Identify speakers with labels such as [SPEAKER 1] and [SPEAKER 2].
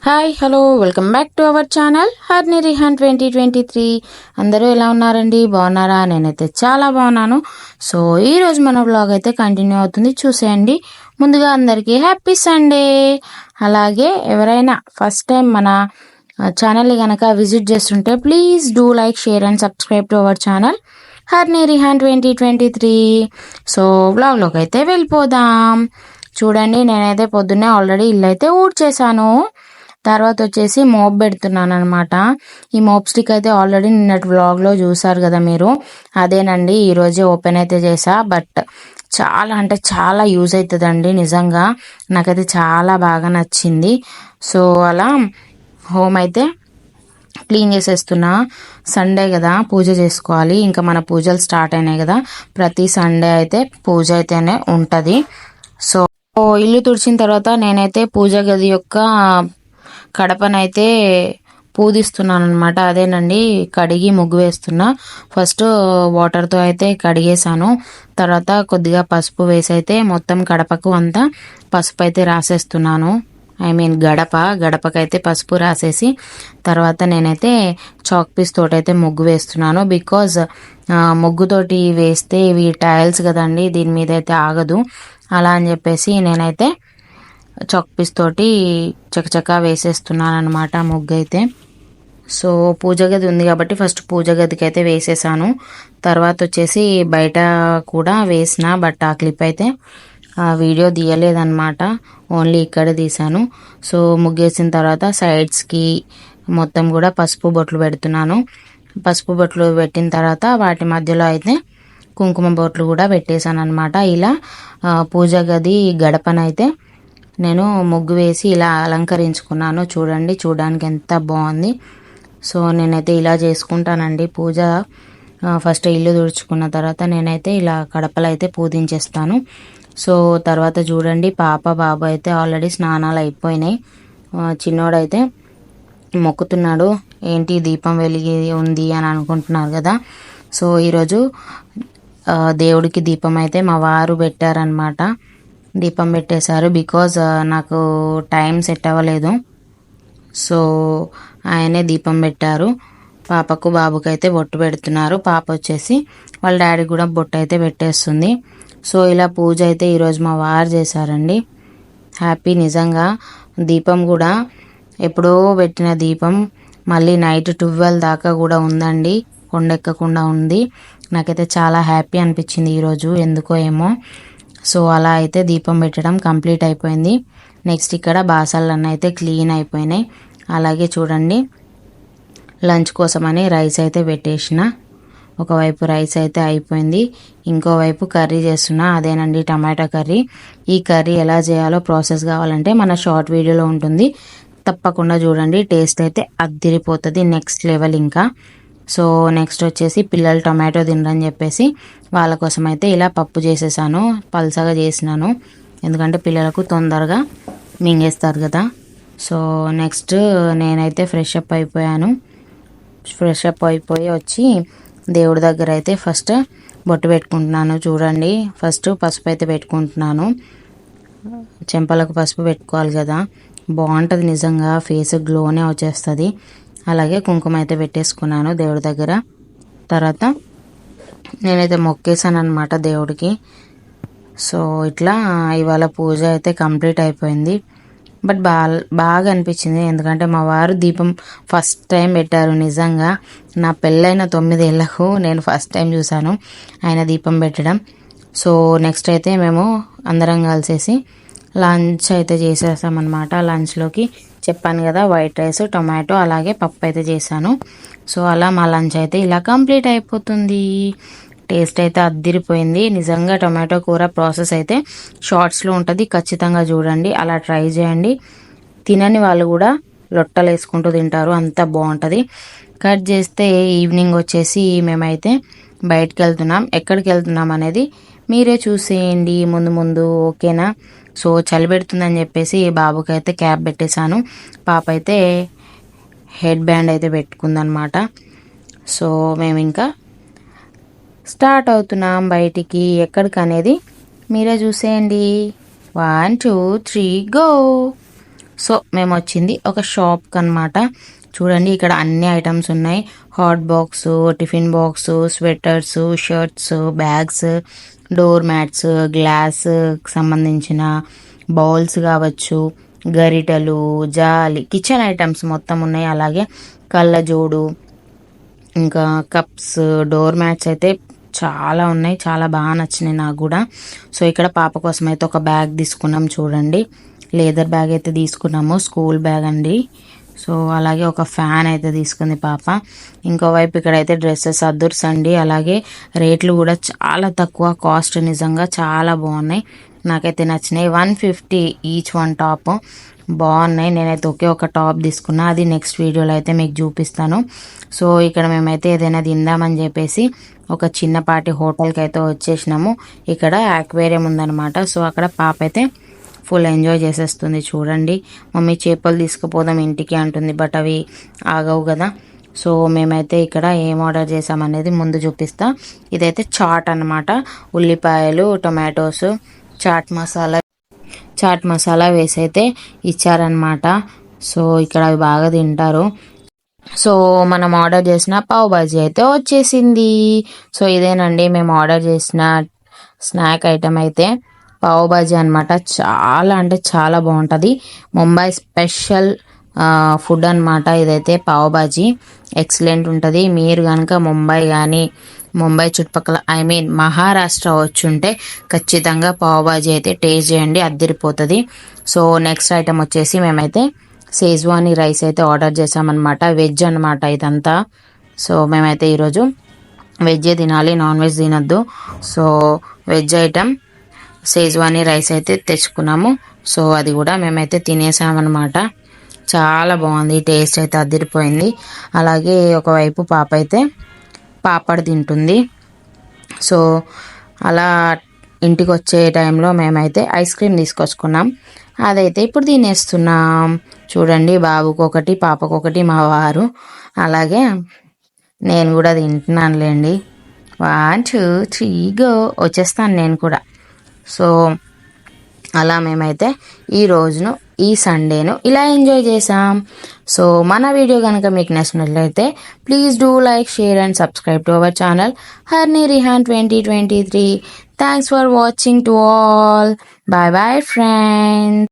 [SPEAKER 1] Hi hello welcome back to our channel Harni Rihan 2023. అందరూ ఎలా ఉన్నారండి? బాగున్నారా? నేనైతే చాలా బాగున్నాను. సో ఈరోజు మన వ్లాగ్ అయితే కంటిన్యూ అవుతుంది, చూసేయండి. ముందుగా అందరికీ హ్యాపీ సండే. అలాగే ఎవరైనా ఫస్ట్ టైం మన ఛానల్ని కనుక విజిట్ చేస్తుంటే please do like, share and subscribe to our channel Harni Rihan 2023. So వ్లాగ్లోకి అయితే వెళ్ళిపోదాం. చూడండి, నేనైతే పొద్దున్నే ఆల్రెడీ ఇల్లు అయితే ఊడ్చేసాను. తర్వాత వచ్చేసి మోప్ పెడుతున్నాను అనమాట. ఈ మోప్ స్టిక్ అయితే ఆల్రెడీ నిన్నటి వ్లాగ్లో చూసారు కదా మీరు. అదేనండి, ఈరోజే ఓపెన్ అయితే చేసా. బట్ చాలా అంటే చాలా యూజ్ అవుతుందండి, నిజంగా నాకైతే చాలా బాగా నచ్చింది. సో అలా హోమ్ అయితే క్లీన్ చేసేస్తున్నా. సండే కదా, పూజ చేసుకోవాలి. ఇంకా మన పూజలు స్టార్ట్ అయినాయి కదా, ప్రతి సండే అయితే పూజ అయితేనే ఉంటుంది. సో ఇల్లు తుడిచిన తర్వాత నేనైతే పూజ గది యొక్క కడపనైతే పూజిస్తున్నాను అనమాట. అదేనండి, కడిగి ముగ్గు వేస్తున్నా. ఫస్ట్ వాటర్తో అయితే కడిగేసాను. తర్వాత కొద్దిగా పసుపు వేసి అయితే మొత్తం కడపకు అంతా పసుపు అయితే రాసేస్తున్నాను. గడపకైతే పసుపు రాసేసి తర్వాత నేనైతే చాక్ పీస్ తోటైతే ముగ్గు వేస్తున్నాను. బికాజ్ ముగ్గుతోటి వేస్తే ఇవి టైల్స్ కదండి, దీని మీద అయితే ఆగదు. అలా అని చెప్పేసి నేనైతే చాక్ పీస్ తోటి చకచకా వేసేస్తున్నాను అనమాట ముగ్గు అయితే. సో పూజ గది ఉంది కాబట్టి ఫస్ట్ పూజ గదికి అయితే వేసేసాను. తర్వాత వచ్చేసి బయట కూడా వేసిన, బట్ ఆ క్లిప్ అయితే వీడియో తీయలేదన్నమాట, ఓన్లీ ఇక్కడ తీసాను. సో ముగ్గేసిన తర్వాత సైడ్స్కి మొత్తం కూడా పసుపు బొట్లు పెడుతున్నాను. పసుపు బొట్లు పెట్టిన తర్వాత వాటి మధ్యలో అయితే కుంకుమ బొట్లు కూడా పెట్టేశాను అనమాట. ఇలా పూజ గది గడపనైతే నేను ముగ్గు వేసి ఇలా అలంకరించుకున్నాను. చూడండి, చూడడానికి ఎంత బాగుంది. సో నేనైతే ఇలా చేసుకుంటానండి పూజ. ఫస్ట్ ఇల్లు తుడుచుకున్న తర్వాత నేనైతే ఇలా కడపలు అయితే పూజించేస్తాను. సో తర్వాత చూడండి, పాప బాబు అయితే ఆల్రెడీ స్నానాలు అయిపోయినాయి. చిన్నోడైతే మొక్కుతున్నాడు. ఏంటి దీపం వెలిగి ఉంది అని అనుకుంటున్నారు కదా. సో ఈరోజు దేవుడికి దీపం అయితే మా వారు పెట్టారనమాట. దీపం పెట్టేశారు. బికాజ్ నాకు టైం సెట్ అవ్వలేదు. సో ఆయనే దీపం పెట్టారు. పాపకు బాబుకి అయితే బొట్టు పెడుతున్నారు. పాప వచ్చేసి వాళ్ళ డాడీ కూడా బొట్టు అయితే పెట్టేస్తుంది. సో ఇలా పూజ అయితే ఈరోజు మా వారు చేశారండి. హ్యాపీ, నిజంగా. దీపం కూడా ఎప్పుడో పెట్టిన దీపం మళ్ళీ నైట్ 12 దాకా కూడా ఉందండి, కొండెక్కకుండా ఉంది. నాకైతే చాలా హ్యాపీ అనిపించింది ఈరోజు, ఎందుకో ఏమో. సో అలా అయితే దీపం పెట్టడం కంప్లీట్ అయిపోయింది. నెక్స్ట్ ఇక్కడ బాసళ్ళన్నీ అయితే క్లీన్ అయిపోయినాయి. అలాగే చూడండి, లంచ్ కోసమని రైస్ అయితే పెట్టేసిన. ఒకవైపు రైస్ అయితే అయిపోయింది, ఇంకోవైపు కర్రీ చేస్తున్నా. అదేనండి, టమాటా కర్రీ. ఈ కర్రీ ఎలా చేయాలో ప్రాసెస్ కావాలంటే మన షార్ట్ వీడియోలో ఉంటుంది, తప్పకుండా చూడండి. టేస్ట్ అయితే అద్దిరిపోతుంది, నెక్స్ట్ లెవెల్. ఇంకా సో నెక్స్ట్ వచ్చేసి పిల్లలు టొమాటో తినరని చెప్పేసి వాళ్ళ కోసం అయితే ఇలా పప్పు చేసేసాను, పల్సగా చేసినాను. ఎందుకంటే పిల్లలకు తొందరగా మింగేస్తారు కదా. సో నెక్స్ట్ నేనైతే ఫ్రెష్ అప్ అయిపోయాను. ఫ్రెష్ అప్ అయిపోయి వచ్చి దేవుడి దగ్గర అయితే ఫస్ట్ బొట్టు పెట్టుకుంటున్నాను. చూడండి, ఫస్ట్ పసుపు అయితే పెట్టుకుంటున్నాను. చెంపలకు పసుపు పెట్టుకోవాలి కదా, బాగుంటుంది నిజంగా, ఫేస్ గ్లోనే వచ్చేస్తుంది. అలాగే కుంకుమ అయితే పెట్టేసుకున్నాను దేవుడి దగ్గర. తర్వాత నేనైతే మొక్కేసాను అనమాట దేవుడికి. సో ఇట్లా ఇవాళ పూజ అయితే కంప్లీట్ అయిపోయింది. బట్ బాగా అనిపించింది, ఎందుకంటే మా వారు దీపం ఫస్ట్ టైం పెట్టారు. నిజంగా నా పెళ్ళైన 9 ఏళ్లకు నేను ఫస్ట్ టైం చూశాను ఆయన దీపం పెట్టడం. సో నెక్స్ట్ అయితే మేము అందరం కలిసేసి లంచ్ అయితే చేసేసామన్నమాట. లంచ్లోకి చెప్పాను కదా, వైట్ రైస్, టొమాటో అలాగే పప్పు అయితే చేశాను. సో అలా మా లంచ్ అయితే ఇలా కంప్లీట్ అయిపోతుంది. టేస్ట్ అయితే అద్దిరిపోయింది నిజంగా. టొమాటో కూర ప్రాసెస్ అయితే షార్ట్స్లో ఉంటుంది, ఖచ్చితంగా చూడండి, అలా ట్రై చేయండి. తినని వాళ్ళు కూడా లొట్టలు వేసుకుంటూ తింటారు, అంత బాగుంటుంది. కట్ చేస్తే ఈవినింగ్ వచ్చేసి మేమైతే బయటకు వెళ్తున్నాం. ఎక్కడికి వెళ్తున్నాం అనేది మీరే చూసేయండి ముందు ముందు, ఓకేనా. సో చలి పెడుతుందని చెప్పేసి బాబుకి అయితే క్యాప్ పెట్టేశాను. పాప అయితే హెడ్ బ్యాండ్ అయితే పెట్టుకుందనమాట. సో మేము ఇంకా స్టార్ట్ అవుతున్నాం బయటికి. ఎక్కడికి అనేది మీరే చూసేయండి. 1 2 3 గో. సో మేము వచ్చింది ఒక షాప్కి అనమాట. చూడండి ఇక్కడ అన్ని ఐటమ్స్ ఉన్నాయి. Hot box, tiffin box, sweaters, shirts, bags, door mats, glass సంబంధించిన బౌల్స్ కావచ్చు, గరిటెలు, జాలి, కిచెన్ ఐటమ్స్ మొత్తం ఉన్నాయి. అలాగే కళ్ళజోడు, ఇంకా కప్స్, డోర్ మ్యాట్స్ అయితే చాలా ఉన్నాయి. చాలా బాగా నచ్చినాయి నాకు కూడా. సో ఇక్కడ పాప కోసం అయితే ఒక బ్యాగ్ తీసుకున్నాం. చూడండి లేదర్ బ్యాగ్ అయితే తీసుకున్నాము, స్కూల్ బ్యాగ్ అండి. సో అలాగే ఒక ఫ్యాన్ అయితే తీసుకుంది పాప. ఇంకోవైపు ఇక్కడైతే డ్రెస్సెస్ అద్దర్స్ అండి. అలాగే రేట్లు కూడా చాలా తక్కువ, కాస్ట్ నిజంగా చాలా బాగున్నాయి. నాకైతే నచ్చినాయి. 150 ఈచ్ వన్ టాప్ బాగున్నాయి. నేనైతే ఒకే ఒక టాప్ తీసుకున్నా, అది నెక్స్ట్ వీడియోలో అయితే మీకు చూపిస్తాను. సో ఇక్కడ మేమైతే ఏదైనా తిందామని చెప్పేసి ఒక చిన్నపాటి హోటల్కి అయితే వచ్చేసినాము. ఇక్కడ అక్వేరియం ఉందన్నమాట. సో అక్కడ పాప అయితే ఫుల్ ఎంజాయ్ చేసేస్తుంది. చూడండి మమ్మీ చేపలు తీసుకుపోదాం ఇంటికి అంటుంది, బట్ అవి ఆగవు కదా. సో మేమైతే ఇక్కడ ఏం ఆర్డర్ చేసామనేది ముందు చూపిస్తా. ఇదైతే చాట్ అన్నమాట. ఉల్లిపాయలు, టొమాటోస్, చాట్ మసాలా వేసి అయితే ఇచ్చారనమాట. సో ఇక్కడ అవి బాగా తింటారు. సో మనం ఆర్డర్ చేసిన పావ్ బాజీ అయితే వచ్చేసింది. సో ఇదేనండి మేము ఆర్డర్ చేసిన స్నాక్ ఐటమ్ అయితే పావ్ బాజీ అనమాట. చాలా అంటే చాలా బాగుంటుంది. ముంబై స్పెషల్ ఫుడ్ అనమాట ఇదైతే. పావ్ బాజీ ఎక్సలెంట్ ఉంటుంది. మీరు కనుక ముంబై చుట్టుపక్కల మహారాష్ట్ర వచ్చుంటే ఖచ్చితంగా పావ్ బాజీ అయితే టేస్ట్ చేయండి, అద్దరిపోతుంది. సో నెక్స్ట్ ఐటమ్ వచ్చేసి మేమైతే షేజ్వానీ రైస్ అయితే ఆర్డర్ చేసామన్నమాట. వెజ్ అనమాట ఇదంతా. సో మేమైతే ఈరోజు వెజ్జే తినాలి, నాన్ వెజ్ తినద్దు. సో వెజ్ ఐటమ్ షేజ్వానీ రైస్ అయితే తెచ్చుకున్నాము. సో అది కూడా మేమైతే తినేసామన్నమాట. చాలా బాగుంది, టేస్ట్ అయితే అదిరిపోయింది. అలాగే ఒకవైపు పాప అయితే పాపడ్ తింటుంది. సో అలా ఇంటికి వచ్చే టైంలో మేమైతే ఐస్ క్రీమ్ తీసుకొచ్చుకున్నాం. అదైతే ఇప్పుడు తినేస్తున్నాం. చూడండి బాబుకి ఒకటి, పాపకొకటి, మా వారు, అలాగే నేను కూడా తింటున్నానులేండి. 1 2 3 గో, వచ్చేస్తాను నేను కూడా. సో అలా మేమైతే ఈ రోజును, ఈ సండేను ఇలా ఎంజాయ్ చేసాం. సో మన వీడియో కనుక మీకు నచ్చినట్లయితే please do like, share and subscribe to our channel Harni Rihan 2023. Thanks for watching to all. Bye bye friends.